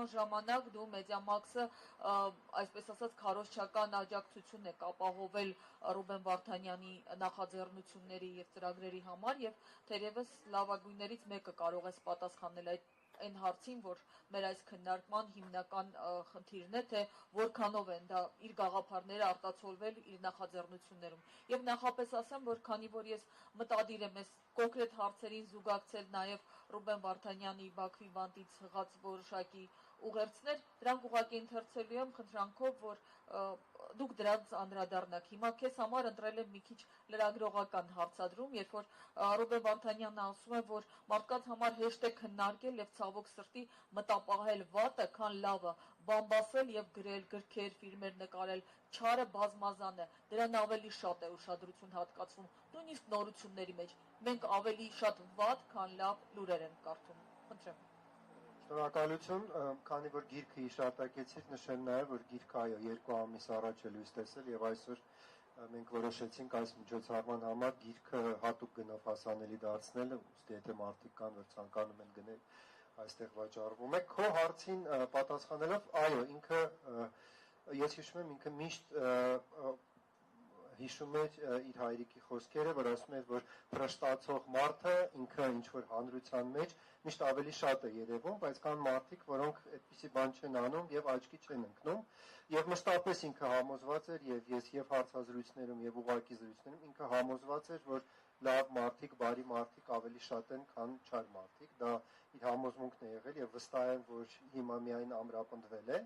այդքան ժամանակ դու Մեդիամաքսը այսպես ասած քարոզչական աջակցություն եք ապահովել Ռուբեն Վարդանյանի նախաձեռնությունների եւ ծրագրերի համար եւ թերևս լավագույններից մեկը կարող ես պատասխանել այն հարցին, որ մեր այս քննարկման հիմնական խնդիրն է, թե որքանով են դա իր գաղափարները արտացոլվել իր նախաձեռնություններում։ Եվ նախապես ասեմ, որ քանի որ ես մտադիր եմ այս կոնկրետ հարցերին զուգակցել նաև Ռուբեն Վարդանյանի Բաքվի բանտից հղած որոշակի ուղերձներ, դրանք ուղղակի ընթերցելու եմ խնդրանքով, որ դուք դրանց անդրադառնաք։ Հիմա քեզ համար ընտրել եմ մի քիչ լրագրողական հարցադրում, երբ որ Ռուբեն Վարդանյանը ասում է, որ մարդկանց համար հեշտ է քննարկել եւ ցավոք սրտի մտապահել վատը, քան լավը, բամբասել եւ գրել գրքեր, ֆիլմեր նկարել, չարը բազմազան է, դրան ավելի շատ է ուշադրություն հատկացվում, նույնիսկ նորությունների մեջ։ Մենք ավելի շատ վատ, քան լավ լուրեր ենք կարդում։ Խնդրեմ։ Շնորհակալություն, քանի որ գիրքը հիշատակեցիք, նշեմ նաև, որ գիրքը այո 2 ամիս առաջ է լույս տեսել եւ այսօր մենք որոշեցինք այս միջոցառման համար գիրքը հատուկ գնով հասանելի դարձնել, ուստի եթե մարդիկ կան, որ ցանկանում են գնել, այստեղ վաճառվում է։ Քո հարցին պատասխանելով, այո, ինքը ես հիշում եմ, ինքը միշտ հիշում էր իր հայրիկի խոսքերը, որ ասում էր, որ փրշտացող մարդը ինքը ինչ որ հանրության մեջ միշտ ավելի շատ է երևում, բայց կան մարդիկ, որոնք այդպիսի բան չեն անում եւ աչքի չեն ընկնում, եւ մշտապես ինքը համոզված էր եւ ես եւ հարցազրույցներում եւ ուղղակի զրույցներում ինքը համոզված էր, որ լավ մարդիկ, բարի մարդիկ ավելի շատ են, քան չար մարդիկ, դա իր համոզմունքն է եղել եւ վստահ եմ, որ հիմա միայն ամրապնդվել է։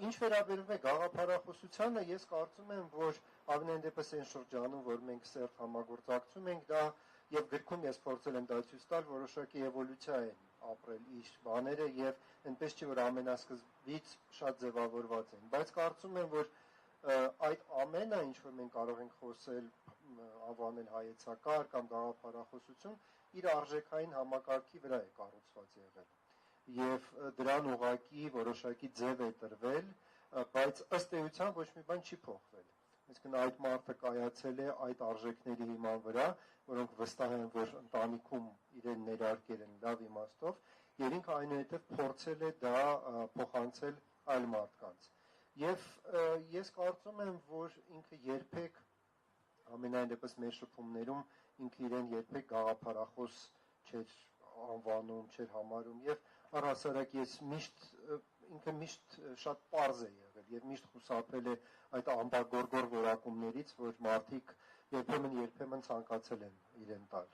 Ինչ վերաբերում է գաղափարախոսությանը, ես կարծում եմ, որ ամենայն դեպս այն շրջանում, որ մենք սերտ համագործակցում ենք, դա եւ գրքում ես փորձել եմ դա ցույց տալ, որոշակի էվոլյուցիա են ապրել իր բաները եւ այնպես չի, որ ամենասկզբից շատ ձևավորված են, բայց կարծում եմ, որ այդ ամենը, ինչ որ մենք կարող ենք խոսել, անվանել հայեցակարգ կամ գաղափարախոսություն, իր արժեքային համակարգի վրա է կառուցված եղել եւ դրան ուղղակի որոշակի ձև է տրվել, բայց ըստ էության ոչ մի բան չի փոխվել։ Այսինքն այդ մարդը կայացել է այդ արժեքների հիման վրա, որոնք վստահ են, որ ընտանիքում իրեն ներարկել են լավ իմաստով, եւ ինքը այնուհետեւ փորձել է դա փոխանցել այլ մարդկանց։ Եվ ես կարծում եմ, որ ինքը երբեք ամենայն դեպս մեր շփումներում ինքը իրեն երբեք գաղափարախոս չէր անվանում, չէր համարում եւ առհասարակ ես ինքը միշտ շատ պարզ է եղել եւ միշտ խուսափել է այդ ամբագորգոր որակումներից, որ մարդիկ երբեմն ցանկացել են իրեն տալ։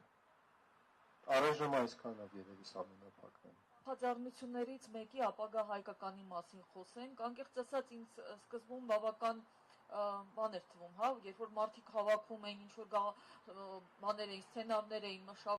Առայժմ այսքանով երևի ամենափակն է։ Նախաձեռնություններից մեկի ապագա հայկականի մասին խոսենք, անկեղծ ասած ինձ սկզբում բավական բան էր թվում, հա, երբ որ մարդիկ հավաքում էին, ինչ որ բաներ էին, սցենարներ էին մշակում